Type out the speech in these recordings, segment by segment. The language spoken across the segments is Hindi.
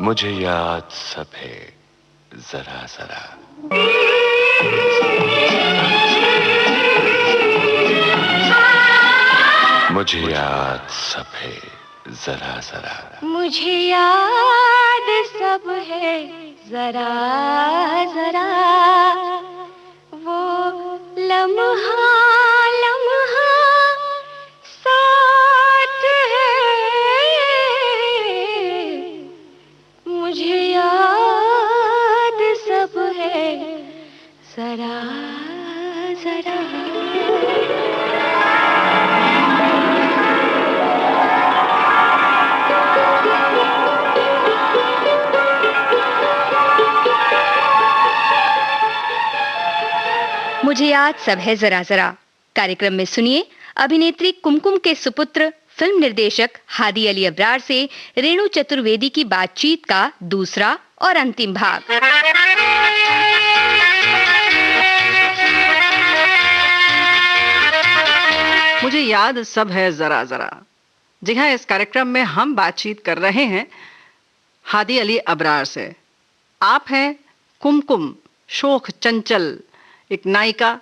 मुझे याद सब है जरा जरा, मुझे याद सब है जरा जरा, मुझे याद सब है जरा जरा, वो लम्हा लम्हा साथ है, मुझे याद सब है जरा जरा। मुझे याद सब है जरा जरा कार्यक्रम में सुनिए अभिनेत्री कुमकुम के सुपुत्र फिल्म निर्देशक हादी अली अब्रार से रेणु चतुर्वेदी की बातचीत का दूसरा और अंतिम भाग। मुझे याद सब है जरा जरा। जी हाँ, इस कार्यक्रम में हम बातचीत कर रहे हैं हादी अली अब्रार से। आप हैं कुमकुम, शोख चंचल, एक नायिका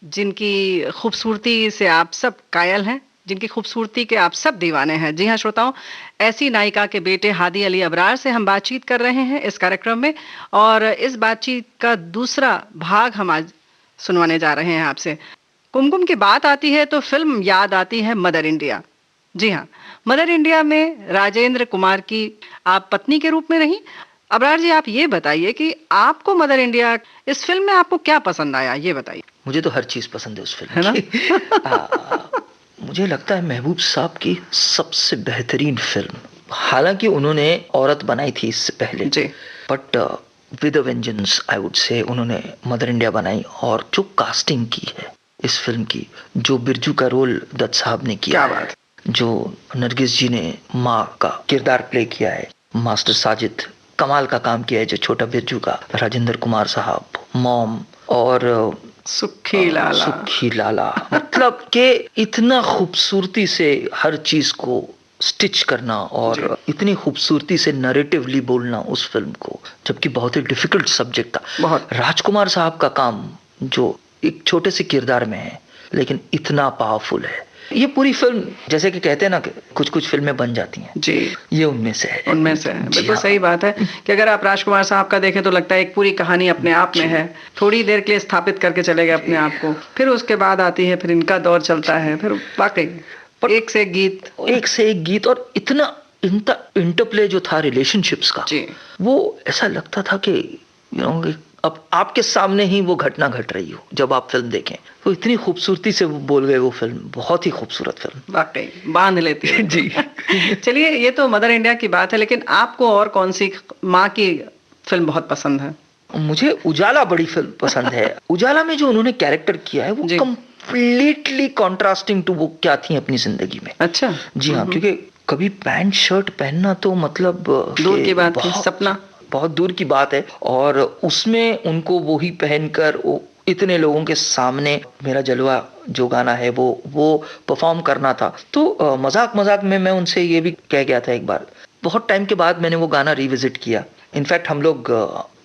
जिनकी खूबसूरती से आप सब कायल हैं, जिनकी खूबसूरती के आप सब दीवाने हैं। जी हाँ श्रोताओं, ऐसी नायिका के बेटे हादी अली अब्रार से हम बातचीत कर रहे हैं इस कार्यक्रम में, और इस बातचीत का दूसरा भाग हम आज सुनवाने जा रहे हैं आपसे। कुमकुम की बात आती है तो फिल्म याद आती है मदर इंडिया। जी हाँ, मदर इंडिया में राजेंद्र कुमार की आप पत्नी के रूप में रही। अब्रार जी, आप ये बताइए कि आपको मदर इंडिया, इस फिल्म में आपको क्या पसंद आया, ये बताइए। मुझे तो हर चीज पसंद है उस फिल्म है ना? मुझे लगता है महबूब साहब की सबसे बेहतरीन फिल्म। हालांकि उन्होंने औरत बनाई थी इससे पहले, but with a vengeance I would say उन्होंने मदर इंडिया बनाई। और जो कास्टिंग की है इस फिल्म की, जो बिरजू का रोल दत्त साहब ने किया है, जो नरगिस जी ने माँ का किरदार प्ले किया है, मास्टर साजिद कमाल का काम किया है जो छोटा बिरजू का, राजेंद्र कुमार साहब, मॉम और सुखी लाला मतलब के इतना खूबसूरती से हर चीज को स्टिच करना और इतनी खूबसूरती से नरेटिवली बोलना उस फिल्म को, जबकि बहुत ही डिफिकल्ट सब्जेक्ट था। राजकुमार साहब का काम जो एक छोटे से किरदार में है लेकिन इतना पावरफुल है। ये पूरी फिल्म, जैसे कि कहते हैं ना कि कुछ कुछ फिल्में बन जाती हैं, जी ये उनमें से है। बिल्कुल सही बात है कि अगर आप राजकुमार साहब का देखें तो लगता है एक पूरी कहानी अपने आप में है। थोड़ी देर के लिए स्थापित करके चले गए अपने आप को, फिर उसके बाद आती है, फिर इनका दौर चलता है, फिर वाकई एक से एक गीत और इतना इंटरप्ले जो था रिलेशनशिप्स का, वो ऐसा लगता था कि अब आपके सामने ही वो घटना घट रही हो जब आप फिल्म देखें। तो इतनी खूबसूरती से वो बोल गए वो फिल्म, बहुत ही खूबसूरत फिल्म, वाकई बांध लेती है। जी चलिए, ये तो मदर इंडिया की बात है, लेकिन आपको और कौन सी माँ की फिल्म बहुत पसंद है? मुझे उजाला बड़ी फिल्म पसंद है। उजाला में जो उन्होंने कैरेक्टर किया है वो कंप्लीटली कॉन्ट्रास्टिंग टू वो क्या थी अपनी जिंदगी में। अच्छा। जी हाँ, क्योंकि कभी पैंट शर्ट पहनना तो मतलब दूर की बात थी, सपना बहुत दूर की बात है, और उसमें उनको वही पहनकर इतने लोगों के सामने मेरा जलवा जो गाना है वो परफॉर्म करना था। तो मजाक में मैं उनसे ये भी कह गया था एक बार, बहुत टाइम के बाद मैंने वो गाना रिविजिट किया। इनफैक्ट हम लोग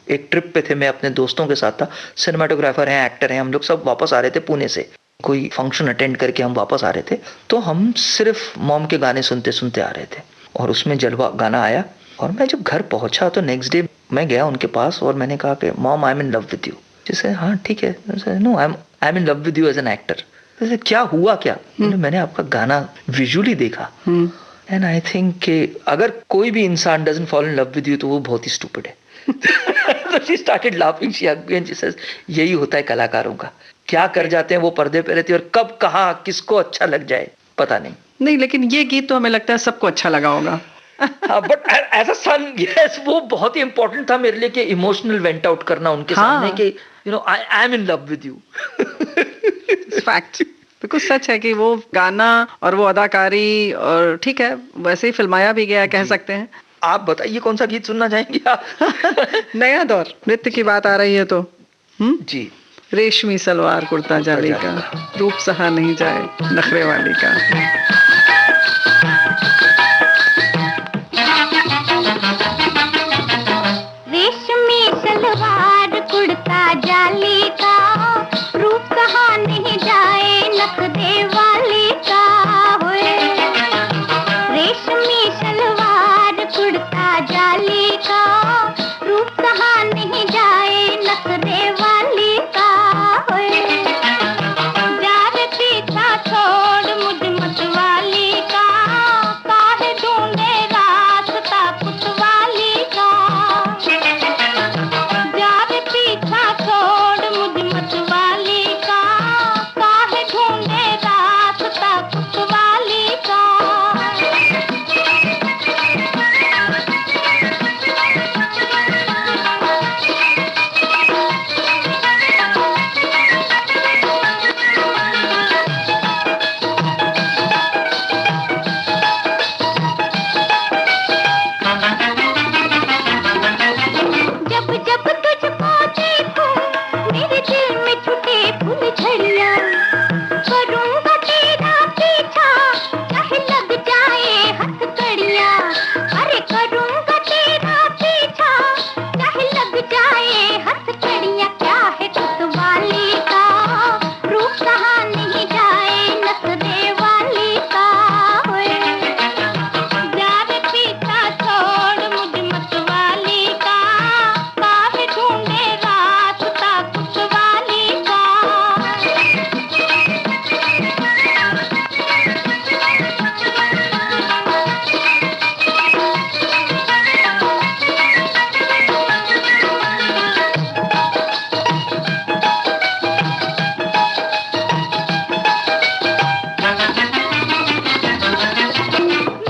एक ट्रिप पे थे, मैं अपने दोस्तों के साथ था, सिनेमाटोग्राफर हैं, एक्टर हैं, हम लोग सब वापस आ रहे थे पुणे से, कोई फंक्शन अटेंड करके हम वापस आ रहे थे। तो हम सिर्फ मॉम के गाने सुनते सुनते आ रहे थे और उसमें जलवा गाना आया। और मैं जब घर पहुंचा तो नेक्स्ट डे मैं गया उनके पास और मैंने कहा कि mom I am in love with you. जैसे हाँ ठीक है, no I am in love with you as an actor. जैसे क्या हुआ क्या? मैंने आपका गाना विजुअली देखा एंड आई थिंक कि अगर कोई भी इंसान doesn't fall in love with you तो वो बहुत ही स्टूपिड है। तो she started laughing, she hugged me and she said यही होता है कलाकारों का, क्या कर जाते हैं वो पर्दे पे रहती है और कब कहाँ किसको अच्छा लग जाए पता नहीं। लेकिन ये गीत तो हमें लगता है सबको अच्छा लगा होगा। But as a son yes, वो बहुत ही इंपॉर्टेंट था मेरे लिए कि इमोशनल वेंट आउट करना उनके सामने कि you know I am in love with you. Fact, बिल्कुल सच है कि वो गाना और वो अदाकारी, और ठीक है वैसे ही फिल्माया भी गया कह सकते हैं। आप बताइए कौन सा गीत सुनना चाहेंगे आप? नया दौर नृत्य की बात आ रही है तो जी रेशमी सलवार कुर्ता जाली का, रूप सहा नहीं जाए नखरे वाली का। रेशमी सलवार कुर्ता जाली का, रूप कहा नहीं जाए नखरे वाली का। होए रेशमी सलवार कुर्ता जाली का, रूप कहा नहीं जाए नखरे वाली का। होए जार पीछा छोड़ मुझ मत वाली का, काहे ढूंढे रास्ता कुछ वाली का। जार पीछा छोड़ मुझ मत वाली का, काहे ढूंढे रास्ता कुछ वाली का। जब जब तुझको देखूं मेरे दिल में छुटे फुलझड़ियां, करूंगा तेरा पीछा चाहे लग जाए हथकड़ियां। अरे करूंगा तेरा पीछा चाहे लग जाए हथकड़ियां। क्या है कुतवाली का, रूप कहा नहीं जाए नखरे वाली का। होए जार पीछा छोड़ मुझ मत वाली का, काहे ढूंढे रास्ता कुछ वाली का।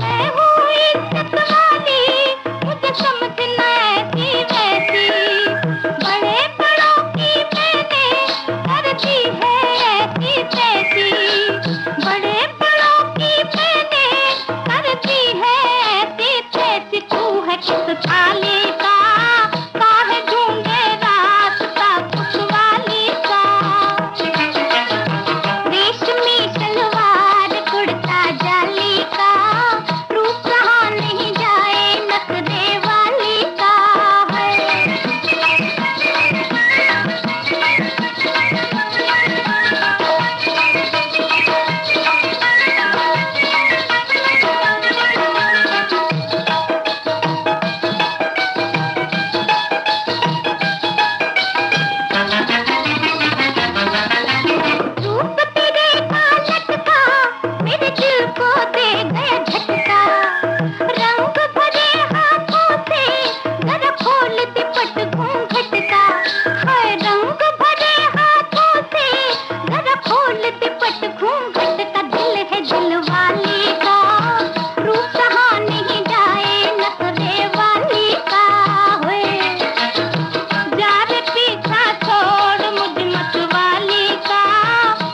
मैं हूँ इज्जत वाली, मुझे समझना ऐसी वैसी। बड़े बड़ों की मैंने कर दी है ऐसी तैसी। बड़े बड़ों की मैंने कर दी है ऐसी तैसी। तू है किस थाली का, काहे ढूंढे रास्ता कुछ वाली का। रेशमी सलवार कुर्ता जाली का, रूप कहा नहीं जाए नखरे वाली का। है रूप तेरे का लटका मेरे दिल को दे गया झटका। रंग भरे हाथों से जरा खोल दे पट घूंघट का। हाय रंग भरे हाथों से जरा खोल दे पट घूंघट का। दिल है दिल वाली का, रूप कहा नहीं जाए नखरे वाली का। होए जार पीछा छोड़ मुझ मत वाली का,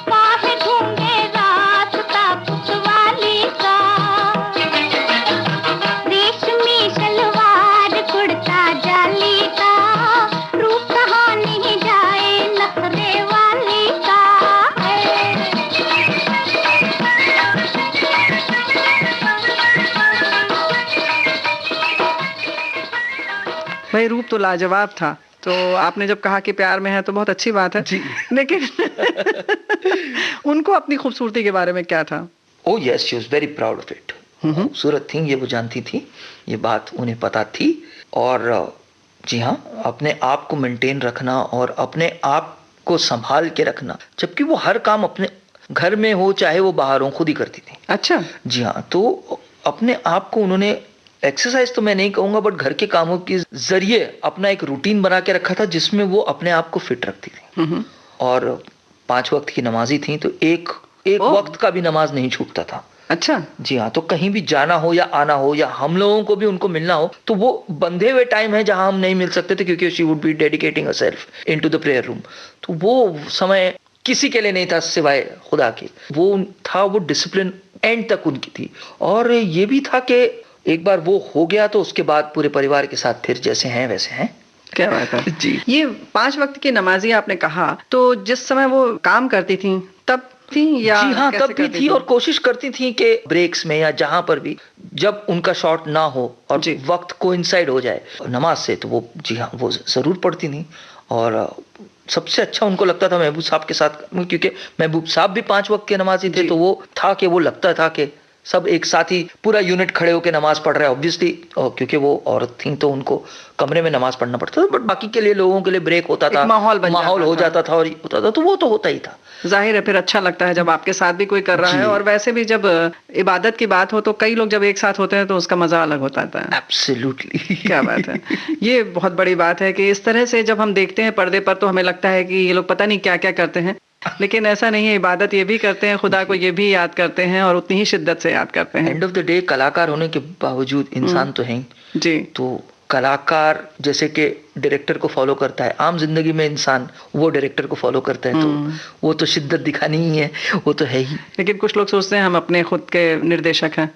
काहे ढूंढे रास्ता कुछ वाली का। रेशमी सलवार कुर्ता जाली का, रूप कहा नहीं जाए नखरे वाली का। भाई रूप तो लाजवाब था। तो आपने जब कहा कि प्यार में है तो बहुत अच्छी बात है जी। लेकिन उनको अपनी खूबसूरती के बारे में क्या था? ओ yes, she was very proud of it. खूबसूरत थी, ये वो जानती थी, ये बात उन्हें पता थी। और जी हाँ, अपने आप को मेंटेन रखना और अपने आप को संभाल के रखना, जबकि वो हर काम अपने घर में हो चाहे वो बाहर हो खुद ही करती थी। अच्छा। जी हाँ, तो अपने आप को उन्होंने एक्सरसाइज तो मैं नहीं कहूँगा बट घर के कामों के जरिए अपना एक रूटीन बना के रखा था जिसमें वो अपने आप को फिट रखती थी। और 5 वक्त की नमाजी थी, तो एक वक्त का भी नमाज नहीं छूटता था। अच्छा। जी हाँ, तो कहीं भी जाना हो या आना हो या हम लोगों को भी उनको मिलना हो तो वो बंधे हुए टाइम है जहां हम नहीं मिल सकते थे, क्योंकि she would be dedicating herself into the prayer room. तो वो समय किसी के लिए नहीं था सिवाय खुदा के। वो था, वो डिसिप्लिन एंड तक उनकी थी। और ये भी था कि एक बार वो हो गया तो उसके बाद पूरे परिवार के साथ फिर जैसे हैं वैसे हैं। क्या बात है जी। ये 5 वक्त की नमाजी आपने कहा, तो जिस समय वो काम करती थी तब थी या जी हाँ, कैसे तब भी करती थी और कोशिश करती थी कि ब्रेक्स में या जहां पर भी जब उनका शॉट ना हो और जी। वक्त कोइंसाइड हो जाए नमाज से, तो वो जी हाँ वो जरूर पढ़ती थी। और सबसे अच्छा उनको लगता था महबूब साहब के साथ, क्योंकि महबूब साहब भी 5 वक्त के नमाजी थे, जी। तो वो था कि वो लगता था कि सब एक साथ ही पूरा यूनिट खड़े होकर नमाज पढ़ रहा है। ऑब्वियसली क्योंकि वो औरत थी तो उनको कमरे में नमाज पढ़ना पड़ता था, बट बाकी के लिए लोगों के लिए ब्रेक होता एक था, माहौल बन माहौल जाता हो था। जाता था और होता था, तो वो तो होता ही था। जाहिर है फिर अच्छा लगता है जब आपके साथ भी कोई कर रहा जी। है, और वैसे भी जब इबादत की बात हो तो कई लोग जब एक साथ होते हैं तो उसका मजा अलग होता है। एब्सोल्युटली। क्या बात है, ये बहुत बड़ी बात है कि इस तरह से जब हम देखते हैं पर्दे पर तो हमें लगता है कि ये लोग पता नहीं क्या क्या करते हैं, लेकिन ऐसा नहीं है, इबादत ये भी करते हैं, खुदा को ये भी याद करते हैं और उतनी ही शिद्दत से याद करते हैं। एंड ऑफ द डे कलाकार होने के बावजूद इंसान तो हैं जी। तो कलाकार जैसे कि डायरेक्टर को फॉलो करता है, आम जिंदगी में इंसान वो डायरेक्टर को फॉलो करता है, तो वो तो शिद्दत दिखानी ही है, वो तो है ही। लेकिन कुछ लोग सोचते हैं हम अपने खुद के निर्देशक हैं।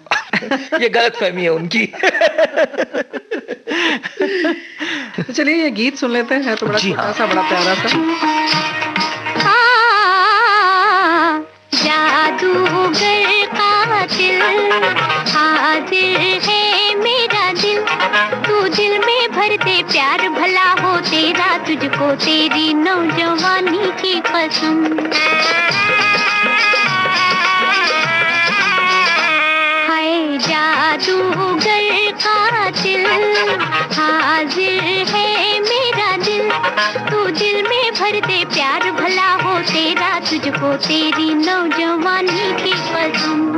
ये गलत फहमी है उनकी। तो चलिए ये गीत सुन लेते हैं, तो बड़ा जी छोटा हाँ। सा बड़ा प्यारा सा। जादूगर कातिल हाजिर है मेरा दिल, तू दिल में भर दे प्यार भला हो तेरा, तुझको तेरी नौजवानी की कसम। हाय जादूगर कातिल हाजिर है मेरा दिल, तू दिल में भर दे प्यार भला हो तेरा, तुझको तेरी नौजवानी की कसम।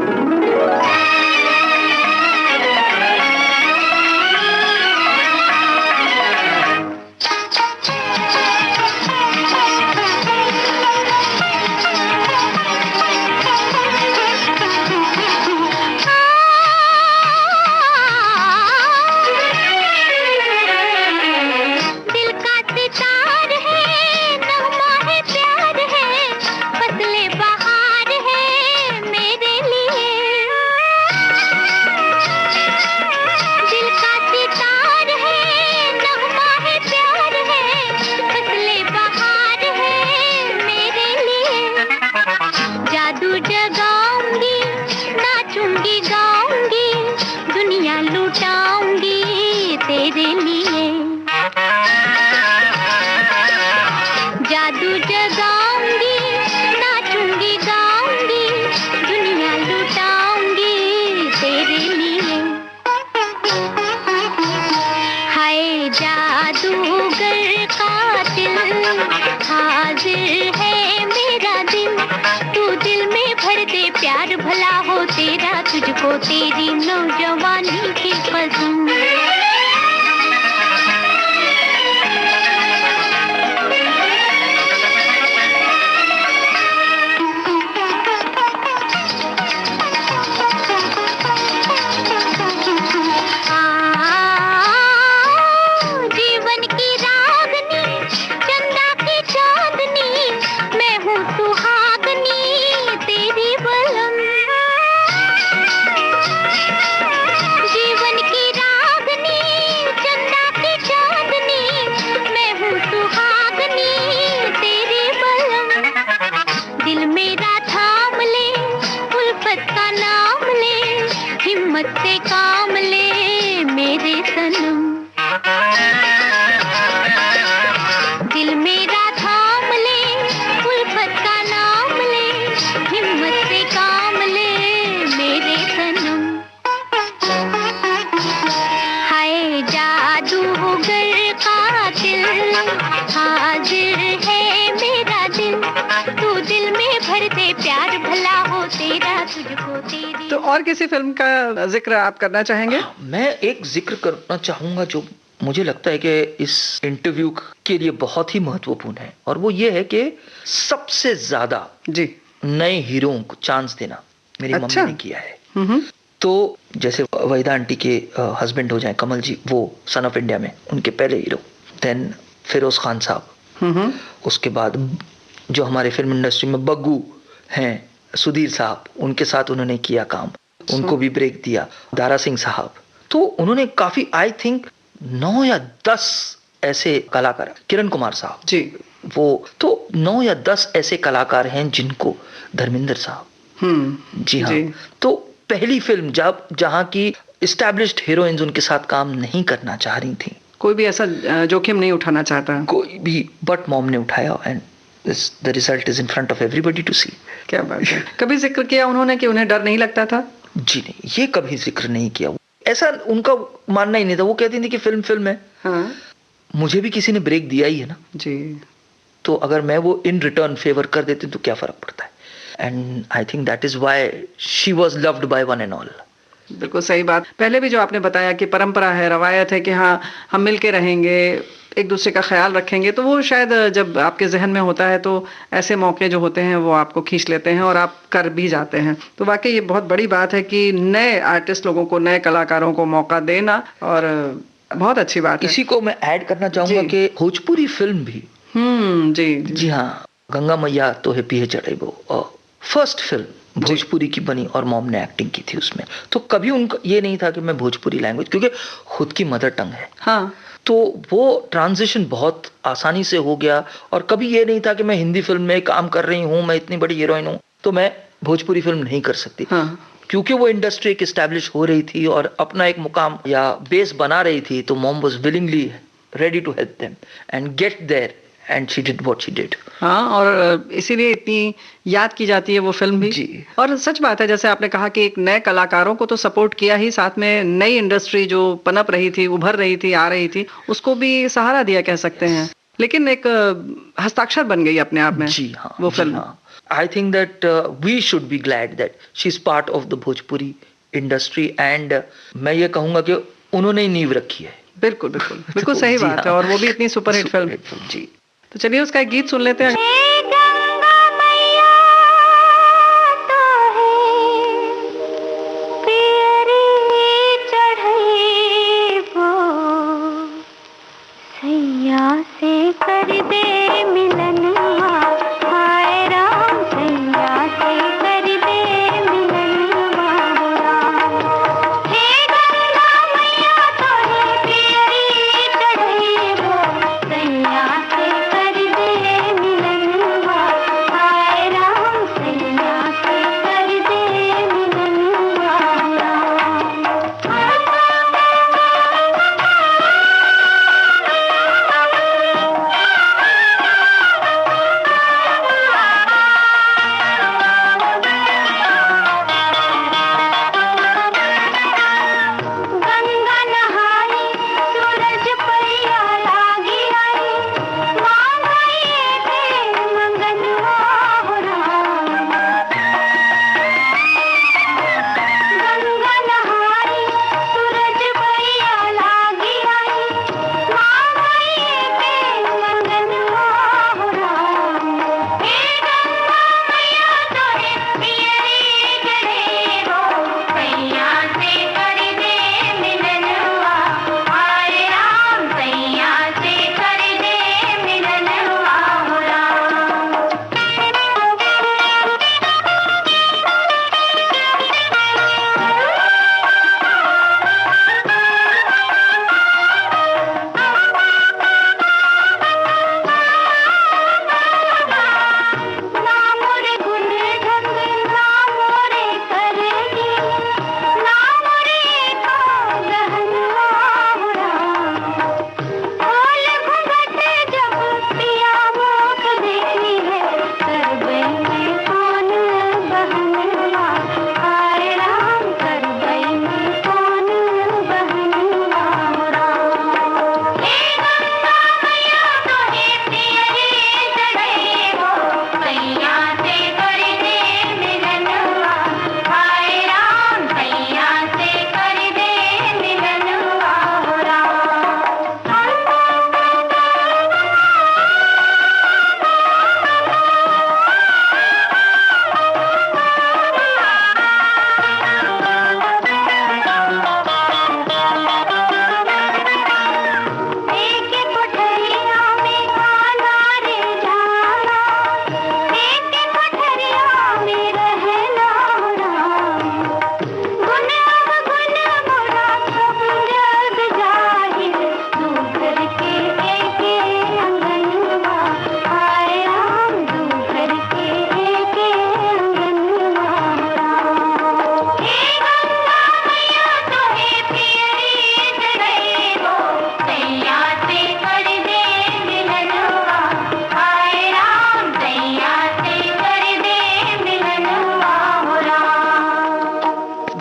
दिल का सितार है, नगमा है, प्यार है, फसले बहार है मेरे लिए। दिल का सितार है, नगमा है, प्यार है, फसले बहार है मेरे लिए। जादू जगाऊंगी, नाचूंगी, गाऊंगी, दुनिया लुटाऊंगी तेरे लिए। जादू जगाऊंगी, नाचूंगी, गाऊंगी, दुनिया लुटाऊंगी तेरे लिए। हाय जादूगर कातिल हाजिर है मेरा दिल, तू दिल में भर दे प्यार भला हो तेरा, तुझको तेरी नौजवानी की कसम। जीवन की रागनी, चंदा की चांदनी, मैं हूँ सुहागनी तेरी बलम। जीवन की रागनी, चंदा की चांदनी, मैं हूँ सुहागनी तेरी बलम। दिल मेरा थाम ले, उल्फत का नाम ले, हिम्मत से काम ले मेरे सनम। दिल मेरा थाम ले, उल्फत का नाम ले, हिम्मत से काम ले मेरे सनम। हाय जादूगर कातिल हाजिर है मेरा दिल, तू दिल में भर दे प्यार भला हो तेरा, तुझको तेरी। तो और किसी फिल्म का जिक्र आप करना चाहेंगे? मैं एक जिक्र करना चाहूंगा जो मुझे लगता है कि इस इंटरव्यू के लिए बहुत ही महत्वपूर्ण है, और वो ये है कि सबसे ज्यादा जी। नए हीरोओं को चांस देना मेरी अच्छा। मम्मी ने किया है। तो जैसे वहीदा आंटी के हस्बैंड हो जाए कमल जी, वो सन ऑफ इंडिया में उनके पहले हीरो, देन फिरोज खान साहब, उसके बाद जो हमारे फिल्म इंडस्ट्री में बग्गू हैं सुधीर साहब, उनके साथ उन्होंने किया काम, उनको भी ब्रेक दिया, दारा सिंह साहब। तो उन्होंने काफी आई थिंक 9 या 10 ऐसे कलाकार, किरण कुमार साहब जी, वो तो 9 या 10 ऐसे कलाकार हैं जिनको, धर्मेंद्र साहब, जी हाँ, तो पहली फिल्म जब जहाँ की इस्टेब्लिश्ड हीरोइंस उनके साथ काम नहीं करना चाह रही थी, कोई भी ऐसा जोखिम नहीं उठाना चाहता, कोई भी, बट मॉम ने उठाया and the result is in front of everybody to see. क्या बात है। कभी जिक्र किया उन्होंने कि उन्हें डर नहीं लगता था? जी नहीं, ये कभी जिक्र नहीं किया, ऐसा उनका मानना ही नहीं था। वो कहती थी कि फिल्म फिल्म है। हाँ। मुझे भी किसी ने ब्रेक दिया ही है ना जी, तो अगर मैं वो इन रिटर्न फेवर कर देती तो क्या फर्क पड़ता है। And I think that is why she was loved by one and all. बिल्कुल सही बात। पहले भी जो आपने बताया कि परंपरा है, रवायत है कि हाँ हम मिलके रहेंगे, एक दूसरे का ख्याल रखेंगे, तो वो शायद जब आपके जहन में होता है तो ऐसे मौके जो होते हैं वो आपको खींच लेते हैं और आप कर भी जाते हैं। तो वाकई ये बहुत बड़ी बात है कि नए आर्टिस्ट लोगों को, नए कलाकारों को मौका देना, और बहुत अच्छी बात है। इसी को मैं ऐड करना चाहूंगा कि भोजपुरी फिल्म भी, जी जी हाँ, गंगा मैया तो है पीहे चढ़े वो फर्स्ट फिल्म भोजपुरी की बनी और मॉम ने एक्टिंग की थी उसमें। तो कभी उनका ये नहीं था कि मैं भोजपुरी लैंग्वेज, क्योंकि खुद की मदर टंग है, हाँ, तो वो ट्रांजिशन बहुत आसानी से हो गया। और कभी ये नहीं था कि मैं हिंदी फिल्म में काम कर रही हूँ, मैं इतनी बड़ी हीरोइन हूँ तो मैं भोजपुरी फिल्म नहीं कर सकती। हाँ, क्योंकि वो इंडस्ट्री एक एस्टैब्लिश हो रही थी और अपना एक मुकाम या बेस बना रही थी, तो mom was willingly ready to help them and get there and she did what she did. हाँ, और इसीलिए इतनी याद की जाती है वो फिल्म भी जी। और सच बात है, जैसे आपने कहा कि एक नए कलाकारों को तो सपोर्ट किया ही, साथ में नई इंडस्ट्री जो पनप रही थी, उभर रही थी, आ रही थी, उसको भी सहारा दिया कह सकते हैं। लेकिन एक हस्ताक्षर बन गई अपने आप में। जी हाँ, वो film. I think that we should be glad that she's part of the Bhojpuri industry and मैं ये कहूंगा कि उन्होंने ही नींव रखी है। बिल्कुल बिल्कुल बिल्कुल सही जी बात है, हाँ। और वो भी इतनी सुपरहिट फिल्म। जी। तो चलिए उसका एक गीत सुन लेते हैं। गंगा मैया तो है पियरी चढ़ई वो, सैया से कर दे मिलनवा, हाय राम सैया से कर दे मिलनवा राम। हे गंगा मैया तो है पियरी चढ़ई वो, सैया से कर दे मिलनवा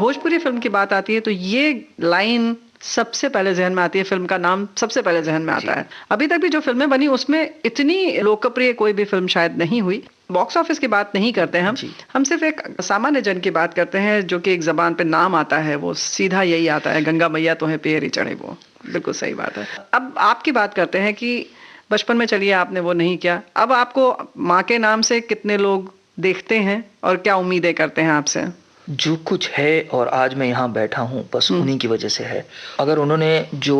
भोजपुरी फिल्म की बात आती है तो ये लाइन सबसे पहले जहन में आती है, फिल्म का नाम सबसे पहले जहन में आता है। अभी तक भी जो फिल्में बनी उसमें इतनी लोकप्रिय कोई भी फिल्म शायद नहीं हुई। बॉक्स ऑफिस की बात नहीं करते हैं हम सिर्फ एक सामान्य जन की बात करते हैं, जो कि एक जबान पे नाम आता है, वो सीधा यही आता है, गंगा मैया तो है पेरी चढ़े। वो बिल्कुल सही बात है। अब आपकी बात करते हैं कि बचपन में चलिए आपने वो नहीं किया, अब आपको माँ के नाम से कितने लोग देखते हैं और क्या उम्मीदें करते हैं आपसे? जो कुछ है और आज मैं यहाँ बैठा हूँ बस उन्हीं की वजह से है। अगर उन्होंने जो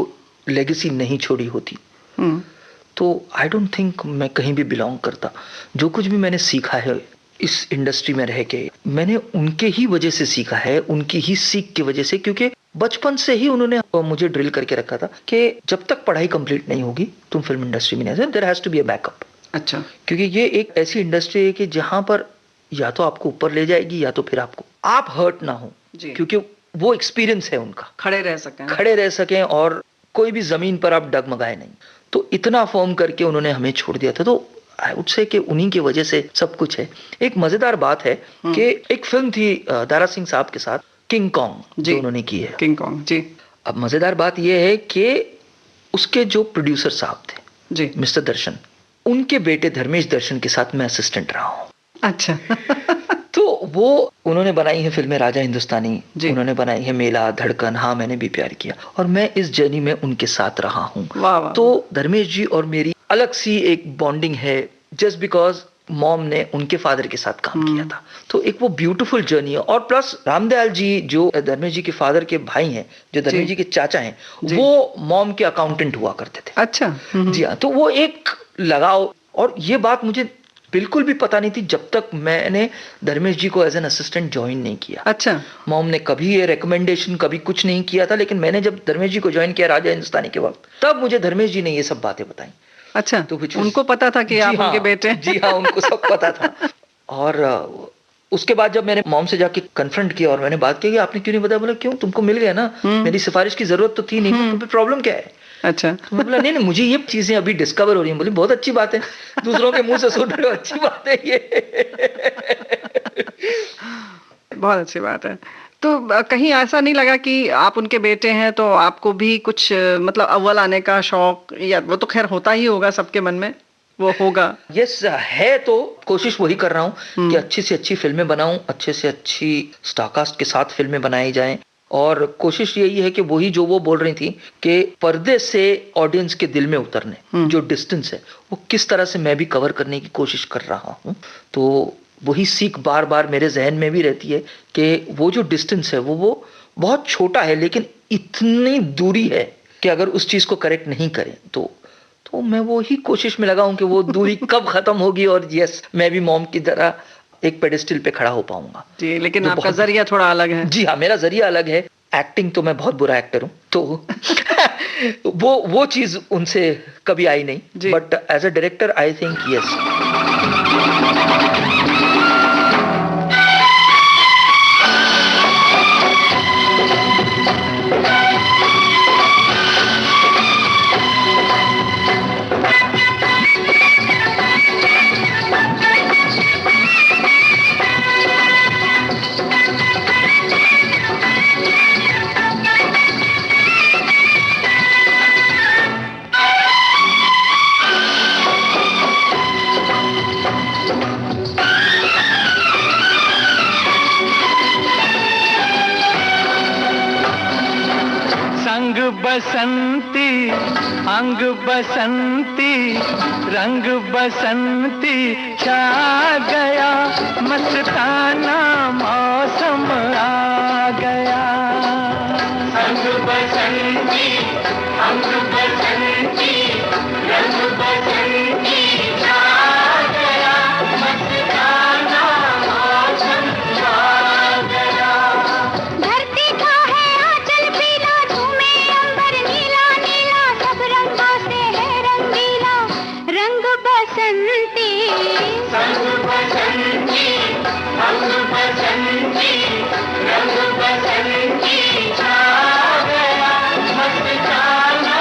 लेगेसी नहीं छोड़ी होती तो आई डोंट थिंक मैं कहीं भी बिलोंग करता। जो कुछ भी मैंने सीखा है इस इंडस्ट्री में रह के, मैंने उनके ही वजह से सीखा है, उनकी ही सीख की वजह से, क्योंकि बचपन से ही उन्होंने मुझे ड्रिल करके रखा था कि जब तक पढ़ाई कंप्लीट नहीं होगी तुम फिल्म इंडस्ट्री में नहीं आ, there has to be a backup. अच्छा। क्योंकि ये एक ऐसी इंडस्ट्री है कि जहां पर या तो आपको ऊपर ले जाएगी या तो फिर आपको आप हर्ट ना हो, क्योंकि वो एक्सपीरियंस है उनका, खड़े रह सकें और कोई भी जमीन पर आप डगमगाए नहीं। तो इतना फॉर्म करके उन्होंने हमें छोड़ दिया था, तो आई वुड से कि उन्हीं की वजह से सब कुछ है। एक मजेदार बात है कि एक फिल्म थी दारा सिंह साहब के साथ, किंग कॉन्ग, जो उन्होंने की है, किंग कॉन्ग जी। अब मजेदार बात यह है कि उसके जो प्रोड्यूसर साहब थे जी, मिस्टर दर्शन, उनके बेटे धर्मेश दर्शन के साथ मैं असिस्टेंट रहा हूँ। अच्छा। तो वो उन्होंने बनाई है फिल्में राजा हिंदुस्तानी, उन्होंने बनाई है मेला, धड़कन, हाँ मैंने भी प्यार किया, और मैं इस जर्नी में उनके साथ रहा हूँ। तो धर्मेश जी और मेरी अलग सी एक बॉन्डिंग है, जस्ट बिकॉज मॉम ने उनके फादर के साथ काम किया था। तो एक वो ब्यूटीफुल जर्नी है। और प्लस रामदयाल जी जो धर्मेश जी के फादर के भाई हैं, जो धर्मेश जी के चाचा हैं, वो मॉम के अकाउंटेंट हुआ करते थे। अच्छा। जी हाँ, तो वो एक लगाव, और ये बात मुझे बिल्कुल भी पता नहीं थी जब तक मैंने धर्मेश जी को एज एन असिस्टेंट ज्वाइन नहीं किया। अच्छा। मॉम ने कभी ये रिकमेंडेशन कभी कुछ नहीं किया था, लेकिन मैंने जब धर्मेश जी को ज्वाइन किया राजा हिंदुस्तानी के वक्त, तब मुझे धर्मेश जी ने ये सब बातें बताई। अच्छा, तो उनको पता था कि आप उनके बेटे? जी हाँ, उनको सब पता था। और उसके बाद जब मैंने मॉम से जाके कन्फ्रंट किया और मैंने बात की कि आपने क्यों नहीं बताया, बोला क्यों, तुमको मिल गया ना, मेरी सिफारिश की जरूरत तो थी नहीं, तो प्रॉब्लम क्या है? अच्छा। तो बोला नहीं, मुझे ये चीजें अभी डिस्कवर हो रही हैं। बोली बहुत अच्छी बात है, दूसरों के मुंह से सुन रहे हो, अच्छी बात है ये। बहुत अच्छी बात है। तो कहीं ऐसा नहीं लगा कि आप उनके बेटे हैं तो आपको भी कुछ मतलब अव्वल आने का शौक, या वो तो खैर होता ही होगा सबके मन में, वो होगा? यस है, तो कोशिश वही कर रहा हूँ कि अच्छी से अच्छी फिल्में बनाऊं, अच्छे से अच्छी स्टारकास्ट के साथ फिल्में बनाई जाएं, और कोशिश यही है कि वही जो वो बोल रही थी कि पर्दे से ऑडियंस के दिल में उतरने जो डिस्टेंस है, वो किस तरह से मैं भी कवर करने की कोशिश कर रहा हूँ। तो वही सीख बार बार मेरे जहन में भी रहती है कि वो जो डिस्टेंस है वो बहुत छोटा है, लेकिन इतनी दूरी है कि अगर उस चीज को करेक्ट नहीं करें तो मैं वो ही कोशिश में लगा हूं कि वो दूरी कब खत्म होगी और यस मैं भी मॉम की तरह एक पेडिस्टल पे खड़ा हो पाऊंगा। जी, लेकिन आपका जरिया थोड़ा अलग है। जी हाँ, मेरा जरिया अलग है। एक्टिंग तो मैं बहुत बुरा एक्टर हूँ, तो वो चीज उनसे कभी आई नहीं, but as a director I think yes. बसंती अंग बसंती रंग बसंती छा गया, मस्ताना मौसम आ गया। अंग बसंती अंग बसंती रंग बसंती छा गया, मस्ताना मौसम आ गया। धरती का है आंचल पीला, झूमे अंबर नीला नीला, सब रंगों से है रंगीला, रंग बसंती। संग बसंती अंग बसंती रंग बसंती छा गया, मस्ताना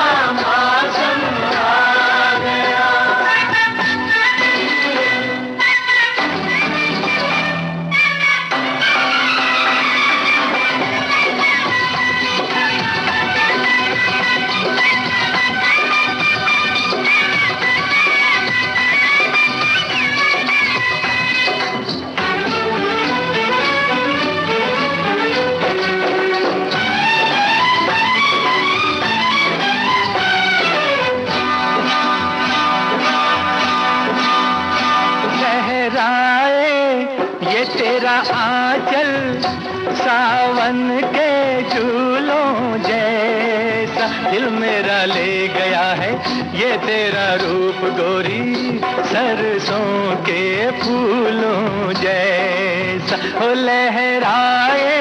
सावन के झूलों जैसा दिल मेरा ले गया है ये तेरा रूप गोरी, सरसों के फूलों जैसा। हो लहराए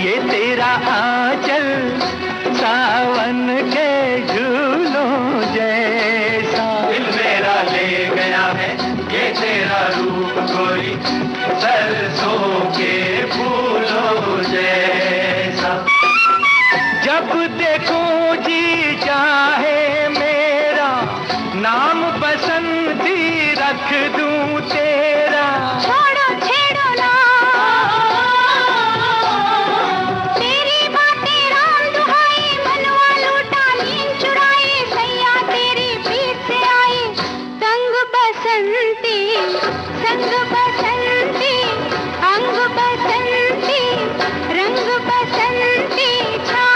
ये तेरा आंचल सावन के झूलों जैसा, दिल मेरा ले गया है ये तेरा रूप गोरी, सरसों के फूलों जैसा। जब देखूं जी चाहे मेरा नाम बसंती रख दूं तेरा। छोड़ो छेड़ो ना तेरी बातें राम दुहाई, मनवा लूटा नींद चुराई, सैया तेरी पीठ से आई संग बसंती, संग बसंती, अंग बसंती, रंग बसंती छा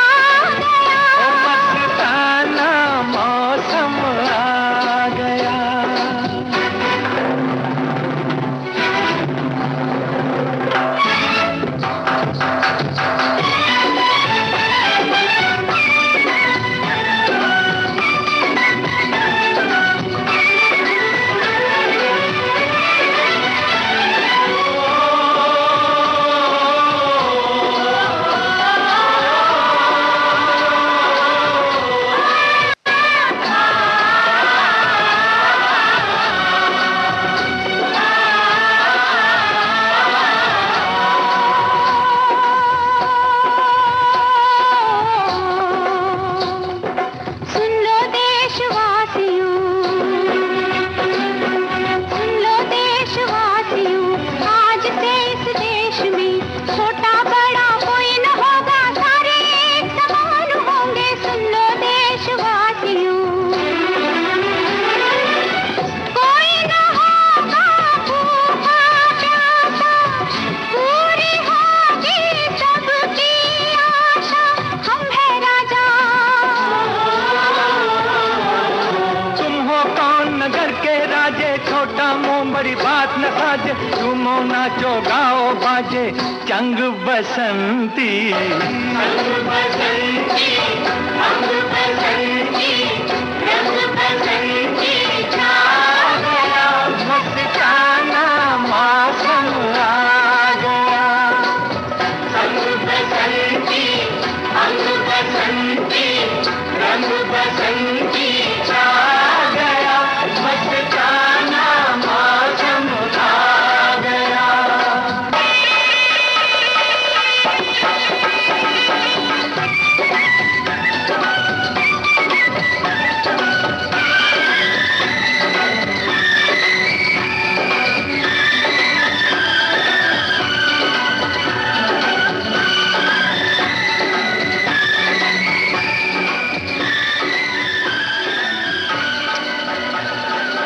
गया। ओ मस्ताना मौसम आ गया। सुन लो देशवासियों, सुन लो देशवासियों, आज से इस देश में छोटा बड़ा कोई न होगा, सारे एक समान होंगे। सुन लो देशवासियों, कोई न होगा भूखा प्यासा, पूरी होगी सबकी आशा, हम है राजा। तुम हो कौन नगर के राजे, छोटा मुंह बड़ी बात न साजे, झूमो नाचो गाओ बाजे चंग बसंती। अंग बसंती, अंग बसंती, रंग बसंती छा गया, मस्ताना मौसम आ गया। अंग बसंती, अंग बसंती, रंग बसंती छा गया, मस्ताना मौसम आ गया।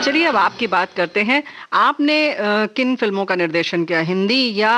चलिए अब आपकी बात करते हैं। आपने किन फिल्मों का निर्देशन किया, हिंदी या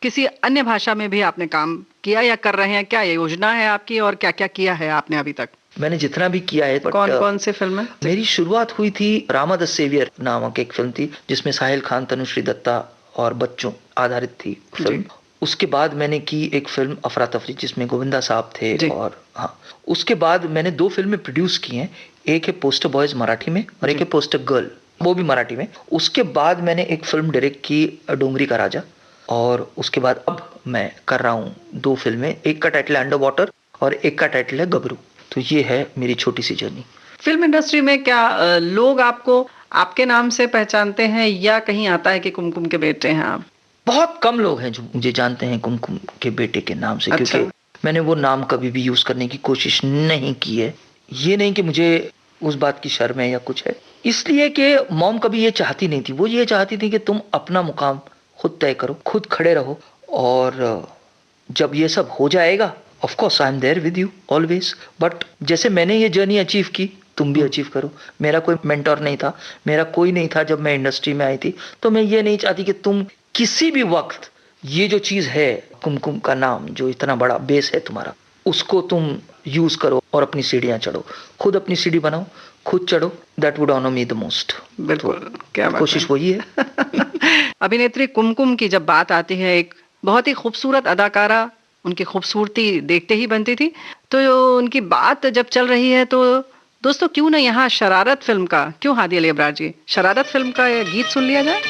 किसी अन्य भाषा में भी आपने काम किया या कर रहे हैं? क्या ये योजना है आपकी और क्या क्या किया है आपने अभी तक? मैंने जितना भी किया है, कौन कौन से फिल्म? मेरी शुरुआत हुई थी रामा द सेवियर नामक एक फिल्म थी, जिसमें साहिल खान, तनुश्री दत्ता और बच्चों आधारित थी फिल्म। उसके बाद मैंने की एक फिल्म अफरा तफरी, जिसमें गोविंदा साहब थे। और हाँ, उसके बाद मैंने 2 फिल्में प्रोड्यूस की हैं, एक है पोस्टर बॉयज मराठी में और एक है पोस्टर गर्ल, वो भी मराठी में। उसके बाद मैंने एक फिल्म डायरेक्ट की डोंगरी का राजा, और उसके बाद अब मैं कर रहा हूँ 2 फिल्में, एक का टाइटल है अंडर वाटर और एक का टाइटल है गबरू। तो ये है मेरी छोटी सी जर्नी। फिल्म इंडस्ट्री में क्या लोग आपको आपके नाम से पहचानते हैं या कहीं आता है कि कुमकुम के बेटे हैं आप? बहुत कम लोग हैं जो मुझे जानते हैं कुमकुम के बेटे के नाम से। अच्छा। क्योंकि मैंने वो नाम कभी भी यूज करने की कोशिश नहीं की है। ये नहीं कि मुझे उस बात की शर्म है या कुछ है, इसलिए कि मॉम कभी ये चाहती नहीं थी। वो ये चाहती थी कि तुम अपना मुकाम खुद तय करो, खुद खड़े रहो, और जब ये सब हो जाएगा, of course I am there with you always. But जैसे मैंने ये जर्नी अचीव की, तुम भी अचीव करो। मेरा कोई मेंटोर नहीं था, मेरा कोई नहीं था जब मैं इंडस्ट्री में आई थी, तो मैं ये नहीं चाहती कि तुम किसी भी वक्त ये जो चीज है, कुमकुम का नाम जो इतना बड़ा बेस है तुम्हारा, उसको तुम यूज करो और अपनी सीढ़ियां चढ़ो, खुद अपनी सीढ़ी बनाओ, खुद चढ़ो। That would honour me the most. बिल्कुल, क्या बात कोशिश है। वही है। अभिनेत्री कुमकुम की जब बात आती है, एक बहुत ही खूबसूरत अदाकारा, उनकी खूबसूरती देखते ही बनती थी। तो उनकी बात जब चल रही है तो दोस्तों क्यों ना यहाँ शरारत फिल्म का, क्यों हादी अली अब्रार जी, शरारत फिल्म का ये गीत सुन लिया जाए।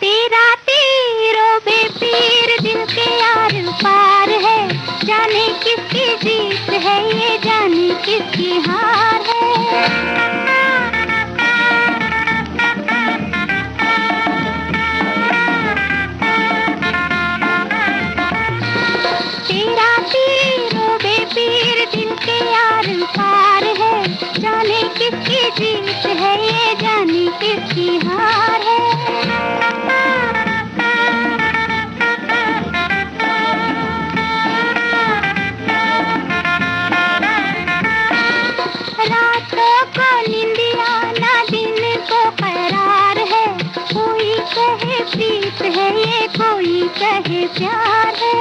तेरा तीरो बेपीर दिल के यार पार है, जाने किसकी जीत है ये जाने किसकी हार है। तेरा तीरो बेपीर दिल के यार पार है, जाने किसकी जीत है ये जाने किसकी हार है। रातों को निंदिया ना दिन को करार है, कोई कहे प्रीत है ये कोई कहे प्यार है।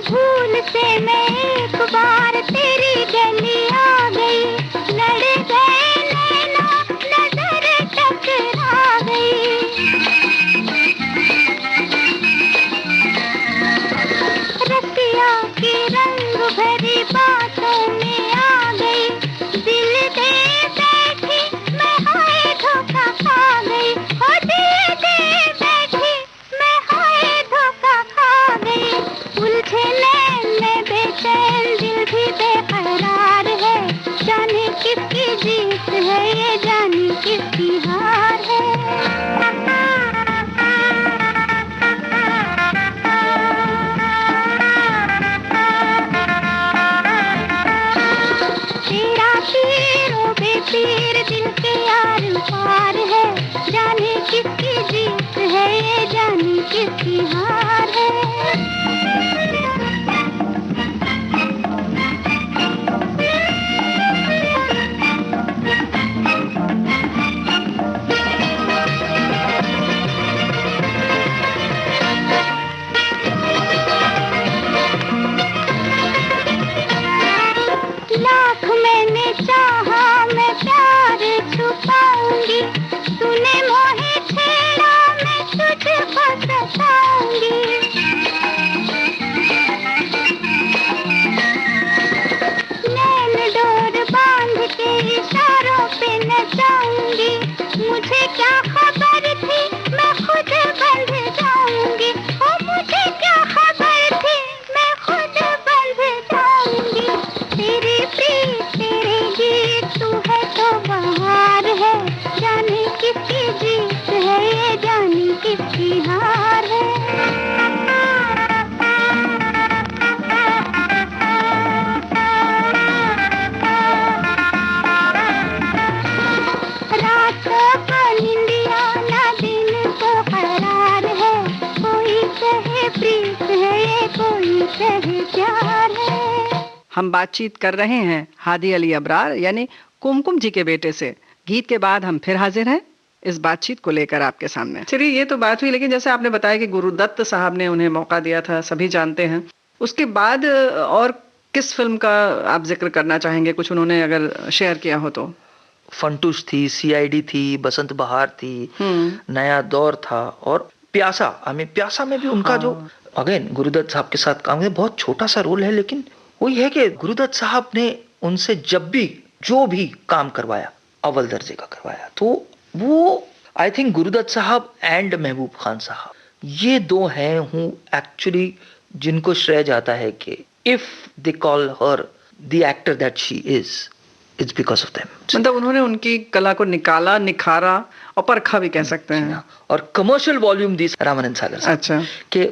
भूल से मैं एक बार तेरी गली आ गई, लड़ गए नैना नजर टकरा गई। रसिया की रंग भरी बातों में आ गई, दिल दे बैठी मैं हाय धोखा खा गई। ओ दिल दे बैठी मैं हाय धोखा खा गई। उलझे नैन में बेचैन दिल भी बेकरार है, जाने किसकी जीत है ये जाने किसकी हार है। तेरा तीरो बेपीर दिल के यार पार है, जाने किसकी जीत है ये जाने किसकी हार है। लाख मैंने चाहा मैं प्यार छुपाऊंगी, तूने मोहे छेड़ा मैं तुझको सताऊंगी। नैन डोर बांध के इशारों पे नचाऊंगी, मुझे क्या खबर थी मैं खुद बंध जाऊंगी। ओ मुझे क्या खबर थी मैं खुद बंध जाऊंगी। तेरी प्रीत तेरे गीत तू है तो बहार है, जाने किसकी जीत है ये जाने किसकी हार है। रातों को निंदिया ना दिन को करार है, कोई कहे प्रीत है ये कोई कहे प्यार है। हम बातचीत कर रहे हैं हादी अली अब्रार यानी कुमकुम जी के बेटे से। गीत के बाद हम फिर हाजिर हैं इस बातचीत को लेकर आपके सामने। चलिए ये तो बात हुई, लेकिन जैसे आपने बताया कि गुरुदत्त साहब ने उन्हें मौका दिया था, सभी जानते हैं। उसके बाद और किस फिल्म का आप जिक्र करना चाहेंगे, कुछ उन्होंने अगर शेयर किया हो तो? फंटूश थी, सीआईडी थी, बसंत बहार थी, नया दौर था और प्यासा। प्यासा में भी उनका जो अगेन गुरुदत्त साहब के साथ काम किया, बहुत छोटा सा रोल है, लेकिन वही है कि गुरुदत्त साहब ने उनसे जब भी जो भी काम करवाया अव्वल दर्जे का करवाया। तो वो आई थिंक गुरुदत्त साहब एंड महबूब खान साहब, ये दो हैं हूँ एक्चुअली जिनको श्रेय जाता है कि if they call her the actor that she is, it's because of them. मतलब उन्होंने उनकी कला को निकाला, निखारा और परखा भी कह सकते हैं। और कमर्शियल वॉल्यूम दी रामानंद सागर साहब। अच्छा। कि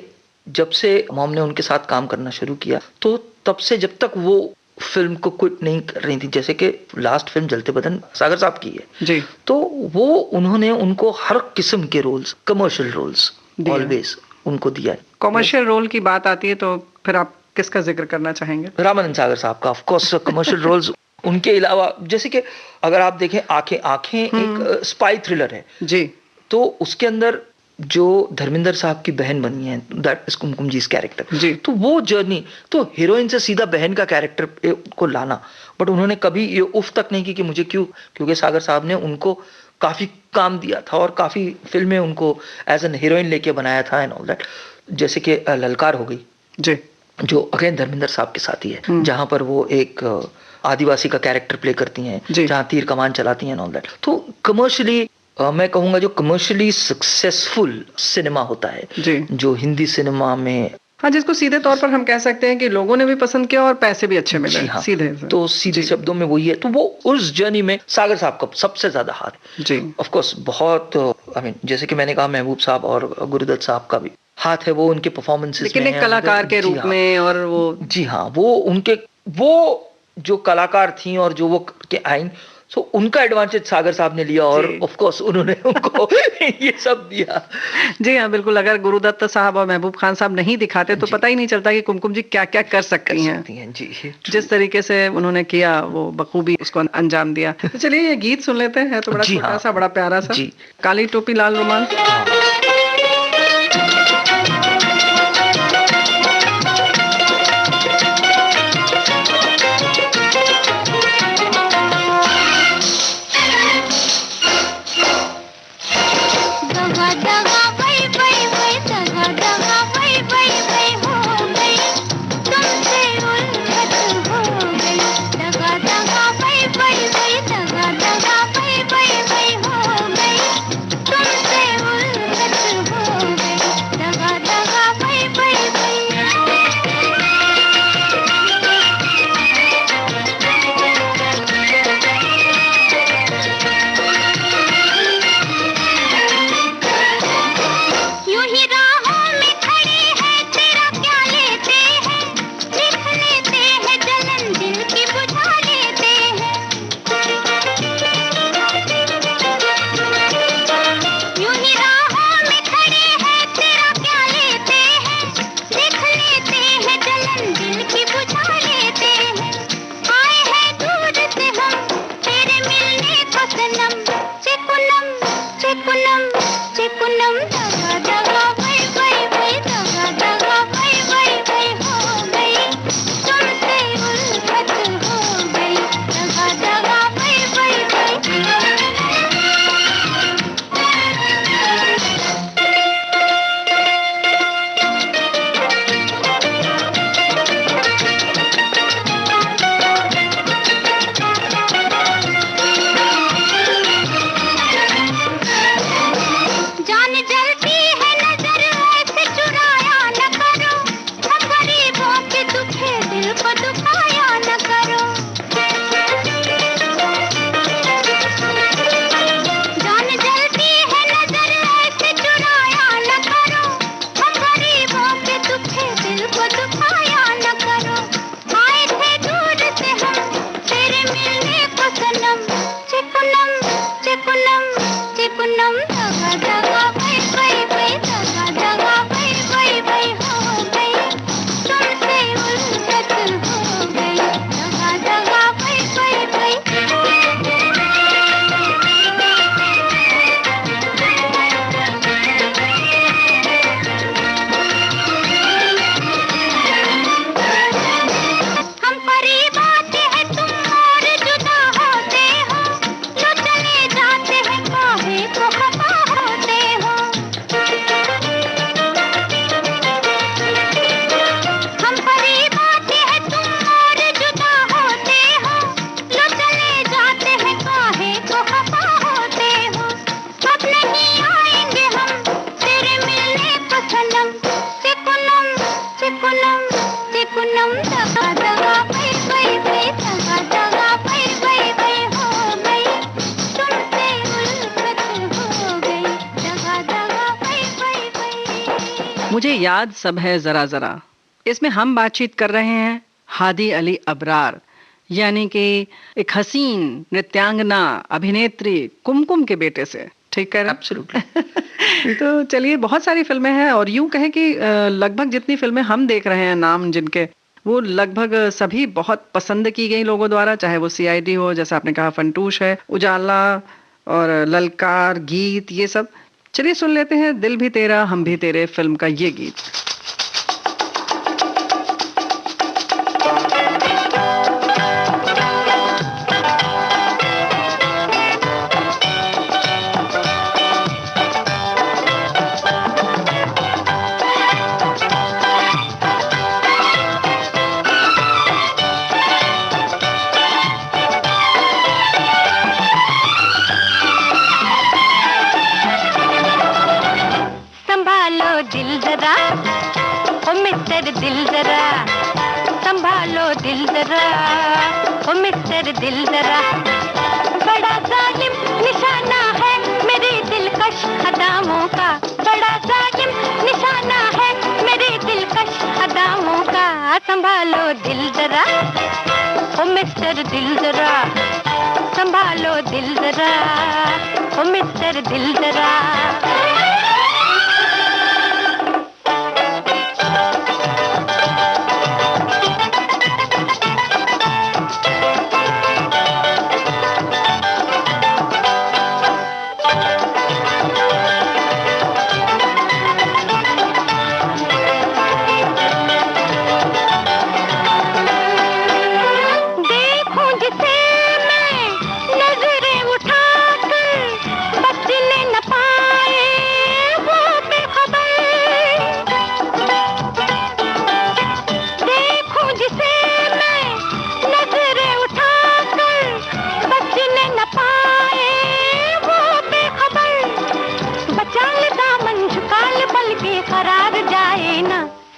जब से मॉम ने उनके साथ काम करना शुरू किया तो तब से जब तक वो फिल्म को क्विट नहीं कर रही थी, जैसे कि लास्ट फिल्म जलते बदन सागर साहब की है जी, तो वो उन्होंने उनको हर किस्म के रोल्स, कमर्शियल रोल्स ऑलवेज उनको दिया है। कमर्शियल रोल की बात आती है तो फिर आप किसका जिक्र करना चाहेंगे? रामानंद सागर साहब का ऑफ कोर्स कमर्शियल रोल्स। उनके अलावा जैसे कि अगर आप देखें आंखें एक स्पाई थ्रिलर है जी, तो उसके अंदर जो धर्मेंद्र साहब की बहन बनी है, that is Kumkum ji character जी। तो वो जर्नी, तो हीरोइन से सीधा बहन का कैरेक्टर को लाना, बट उन्होंने कभी ये उफ तक नहीं की कि मुझे क्यों, क्योंकि सागर साहब ने उनको काफी काम दिया था और काफी फिल्में उनको एज एन हीरोइन लेके बनाया था एंड ऑल दैट। जैसे कि ललकार हो गई जी, जो अगेन धर्मेंद्र साहब के साथ ही है, जहां पर वो एक आदिवासी का कैरेक्टर प्ले करती हैं, जहां तीर कमान चलाती हैं ऑल दैट। तो कमर्शियली मैं कहूंगा जो कमर्शियली सक्सेसफुल सिनेमा होता है जी, जो हिंदी सिनेमा में, हाँ, जिसको सीधे तौर पर हम कह सकते हैं कि लोगों ने भी पसंद किया और पैसे भी अच्छे मिले, हाँ, सीधे से। तो सीधे शब्दों में वही है। तो वो उस जर्नी में सागर साहब का सबसे ज्यादा हाथ जी, ऑफ कोर्स बहुत, आई मीन जैसे कि मैंने कहा महबूब साहब और गुरुदत्त साहब का भी हाथ है वो उनके परफॉर्मेंसेस में, लेकिन एक कलाकार के रूप में, और वो जी हाँ, वो उनके वो जो कलाकार थी और जो वो के आइन, सो उनका एडवांटेज सागर साहब ने लिया और ऑफ कोर्स उन्होंने उनको ये सब दिया। जी हाँ, बिल्कुल। अगर गुरुदत्त साहब और महबूब खान साहब नहीं दिखाते तो पता ही नहीं चलता कि कुमकुम जी क्या क्या कर सकती हैं। जी, जिस तरीके से उन्होंने किया वो बखूबी उसको अंजाम दिया। तो चलिए ये गीत सुन लेते हैं, तो बड़ा छोटा सा बड़ा प्यारा सा, काली टोपी लाल रुमाल। मुझे याद सब है जरा जरा। इसमें हम बातचीत कर रहे हैं हादी अली अबरार, यानी कि एक हसीन नृत्यांगना अभिनेत्री कुमकुम के बेटे से। ठीक कह रहे हैं? एब्सोल्युटली। तो चलिए, बहुत सारी फिल्में हैं और यूं कहें कि लगभग जितनी फिल्में हम देख रहे हैं, नाम जिनके, वो लगभग सभी बहुत पसंद की गई लोगों द्वारा, चाहे वो सीआईडी हो, जैसा आपने कहा फंटूश है, उजाला और ललकार, गीत, ये सब। चलिए सुन लेते हैं दिल भी तेरा हम भी तेरे फिल्म का ये गीत। दिल जरा, ओ मिस्टर दिल जरा, संभालो दिल जरा, ओ मिस्टर दिल जरा। बड़ा जालिम निशाना है मेरे दिलकश अदामों का, बड़ा जालिम निशाना है मेरे दिलकश अदामों का। संभालो दिल जरा, ओ मिस्टर दिल जरा, संभालो दिल जरा, ओ मिस्टर दिल जरा।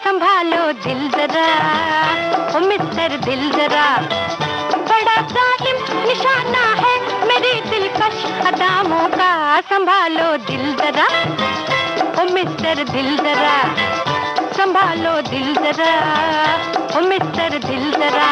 संभालो दिल जरा, ओ मिस्टर दिल जरा। बड़ा जालिम निशाना है मेरे दिलकश अदामों का। संभालो दिल जरा, ओ मिस्टर दिल जरा, संभालो दिल जरा, ओ मिस्टर दिल जरा।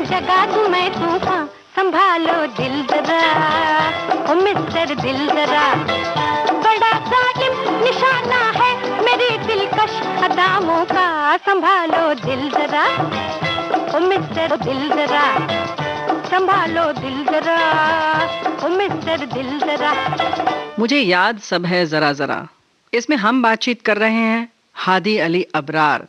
जगा दूं मैं तूफान। संभालो दिल जरा, ओ मिस्टर दिल जरा। बड़ा जालिम निशाना है मेरे दिलकश अदामों का। संभालो दिल जरा, ओ मिस्टर दिल जरा, संभालो दिल जरा, ओ मिस्टर दिल जरा। मुझे याद सब है जरा जरा। इसमें हम बातचीत कर रहे हैं हादी अली अबरार,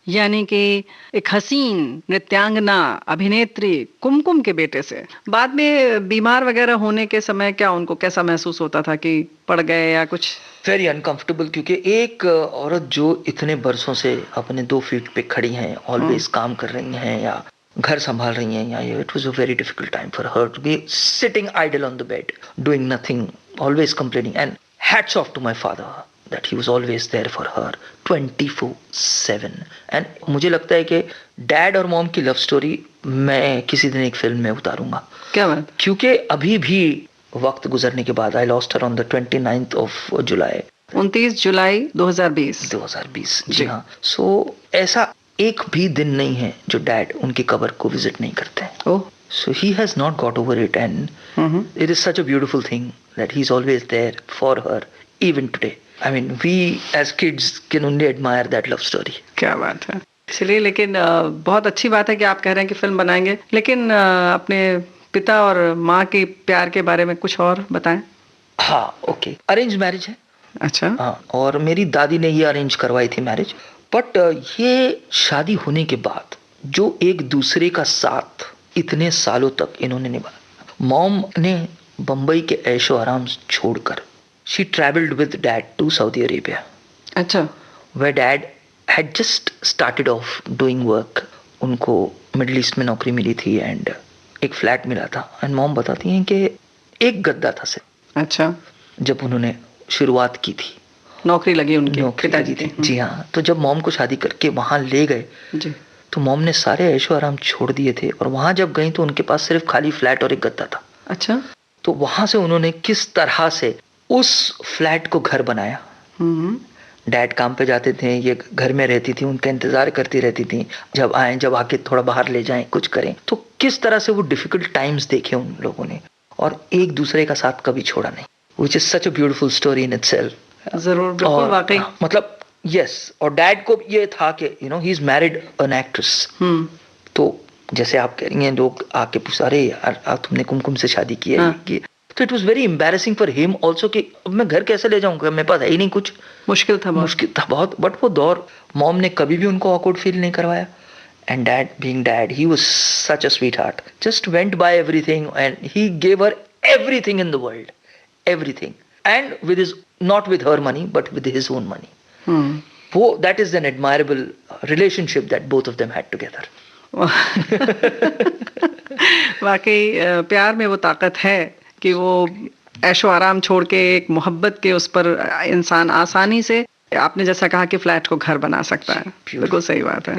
यानी कि एक हसीन नृत्यांगना अभिनेत्री कुमकुम के बेटे से। बाद में बीमार वगैरह होने के समय क्या उनको कैसा महसूस होता था कि पड़ गए या कुछ? वेरी अनकंफर्टेबल, क्योंकि एक औरत जो इतने बरसों से अपने 2 फीट पे खड़ी हैं, ऑलवेज काम कर रही हैं या घर संभाल रही हैं, या it was a very difficult time for her to be sitting idle on the bed doing nothing, always complaining. And hats off to my father that he was always there for her 24/7। and मुझे लगता है कि डैड और मॉम की लव स्टोरी मैं किसी दिन एक फिल्म में उतारूंगा। क्या बात? क्योंकि अभी भी वक्त गुजरने के बाद I lost her on the 29th of July, 29 जुलाई 2020। जी हाँ। सो ऐसा एक भी दिन नहीं है जो डैड उनकी कब्र को विजिट नहीं करते हैं। ओह, so he has not got over it, and it is such a beautiful thing that he's always there for her even today. I mean, we as kids can only admire that love story. क्या बात है। चलिए, लेकिन बहुत अच्छी बात है कि आप कह रहे हैं कि फिल्म बनाएंगे, लेकिन अपने पिता और माँ के प्यार के बारे में कुछ और बताएं। हाँ, ओके। अरेंज मैरिज है। अच्छा। हाँ, और मेरी दादी ने ये अरेंज करवाई थी मैरिज। बट ये शादी होने के बाद जो एक दूसरे का साथ इतने सालों तक इन्होंने निभाया, मॉम ने बम्बई के ऐशो आराम छोड़कर she traveled with dad to Saudi Arabia. अच्छा। Where dad had just started off doing work. उनको मिडिल ईस्ट में नौकरी मिली थी एंड एक फ्लैट मिला था। एंड मॉम बताती हैं कि एक गद्दा था सिर्फ, अच्छा, जब उन्होंने शुरुआत की थी, नौकरी लगी उनकी, नौकरी पिताजी लगी की। थी। जी हाँ, तो जब मॉम को शादी करके वहाँ ले गए जी। तो मॉम ने सारे ऐशो आराम छोड़ दिए थे, और वहाँ जब गई तो उनके पास सिर्फ खाली फ्लैट और एक गद्दा था। अच्छा। तो वहाँ से उन्होंने किस तरह से उस फ्लैट को घर बनाया। डैड काम पे जाते थे, ये घर में रहती थी, उनका इंतजार करती रहती थी जब आए, जब आके थोड़ा बाहर ले जाएं, कुछ करें। तो किस तरह से वो डिफिकल्ट टाइम्स देखे उन लोगों ने, और एक दूसरे का साथ कभी छोड़ा नहीं, which is such a beautiful story in itself. जरूर, बिल्कुल, वाकई। मतलब यस, और डैड को ये था कि he is married an actress. तो जैसे आप कह रही हैं, लोग आके पूछा, अरे यार तुमने कुमकुम से शादी की है। हाँ। तो it was very embarrassing for him also कि अब मैं घर कैसे ले जाऊंगा, मेरे पास है ही नहीं कुछ। मुश्किल था बहुत। बट वो दौर मॉम ने कभी भी उनको ऑकवर्ड फील नहीं करवाया। And dad, being dad, he was such a sweet heart, just went by everything and he gave her everything in the world, everything, and with his, not with her money but with his own money. वो that is an admirable relationship that both of them had together. वाकई प्यार में वो ताकत है कि वो ऐशो आराम छोड़ के एक मोहब्बत के उस पर इंसान आसानी से, आपने जैसा कहा कि फ्लैट को घर बना सकता है। बिल्कुल सही बात है।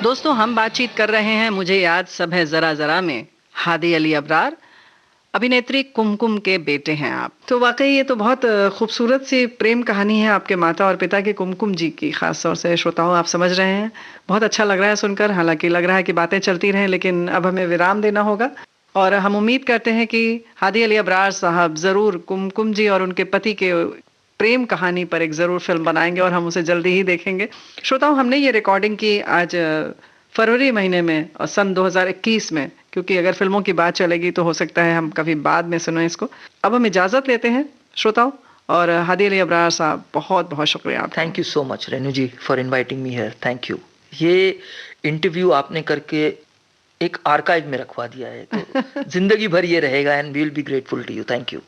दोस्तों, हम बातचीत कर रहे हैं मुझे याद सब है जरा जरा में हादी अली अबरार, अभिनेत्री कुमकुम के बेटे हैं आप। तो वाकई ये तो बहुत खूबसूरत सी प्रेम कहानी है आपके माता और पिता के, कुमकुम जी की। खास तौर से श्रोताओं, आप समझ रहे हैं, बहुत अच्छा लग रहा है सुनकर। हालांकि लग रहा है कि बातें चलती रहें, लेकिन अब हमें विराम देना होगा। और हम उम्मीद करते हैं कि हादी अली अबरार साहब जरूर कुमकुम जी और उनके पति के प्रेम कहानी पर एक जरूर फिल्म बनाएंगे और हम उसे जल्दी ही देखेंगे। श्रोताओं, हमने ये रिकॉर्डिंग की आज फरवरी महीने में और सन 2021 में, क्योंकि अगर फिल्मों की बात चलेगी तो हो सकता है हम कभी बाद में सुने इसको। अब हम इजाजत लेते हैं श्रोताओं, और हादी अली अबरार साहब, बहुत बहुत शुक्रिया आपका। Thank you so much Renu ji for inviting me here. Thank you. ये इंटरव्यू आपने करके एक आर्काइव में रखवा दिया है, तो जिंदगी भर ये रहेगा, and we will be grateful to you. Thank you.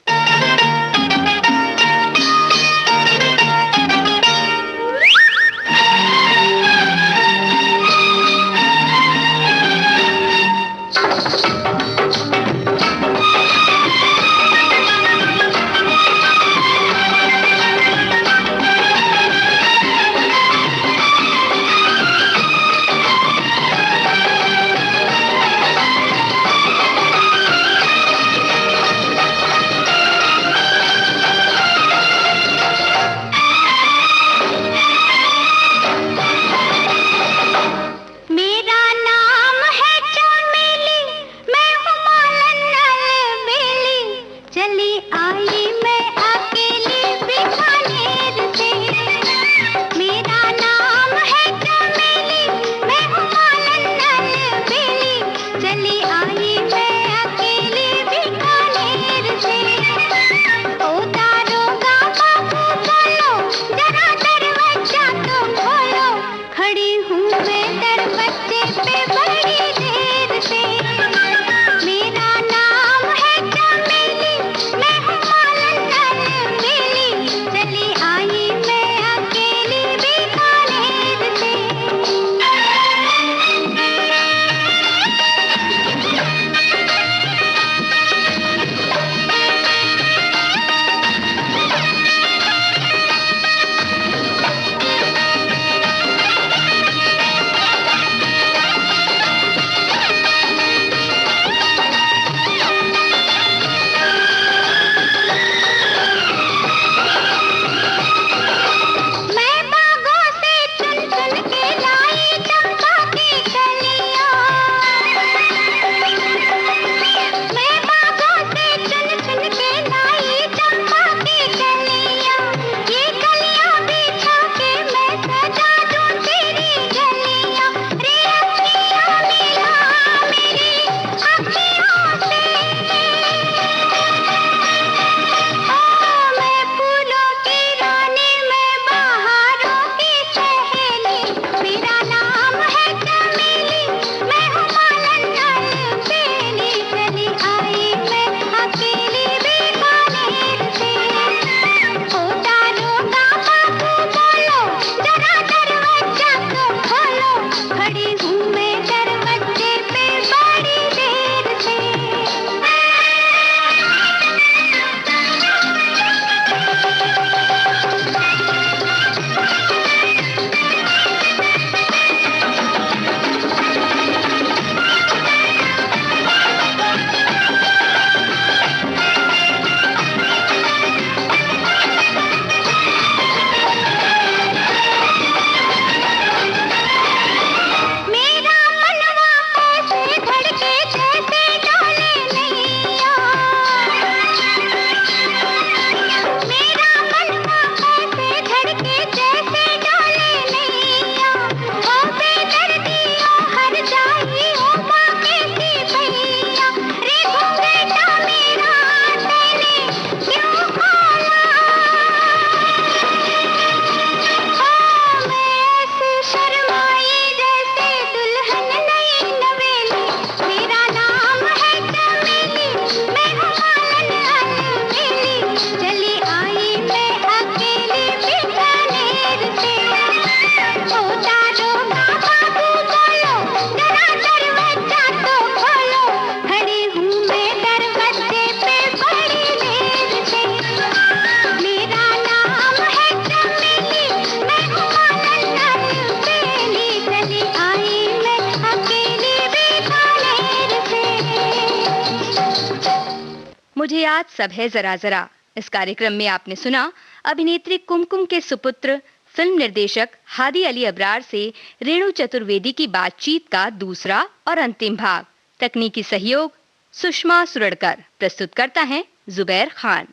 मुझे याद सब है जरा जरा। इस कार्यक्रम में आपने सुना अभिनेत्री कुमकुम के सुपुत्र फिल्म निर्देशक हादी अली अबरार से रेणु चतुर्वेदी की बातचीत का दूसरा और अंतिम भाग। तकनीकी सहयोग सुषमा सुरड़कर। प्रस्तुत करता है जुबैर खान।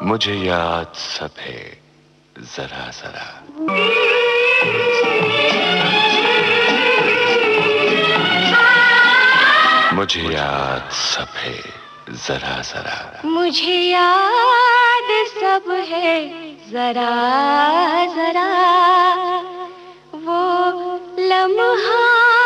मुझे याद सब है जरा जरा। मुझे याद सब है जरा जरा। मुझे याद सब है जरा जरा, वो लम्हा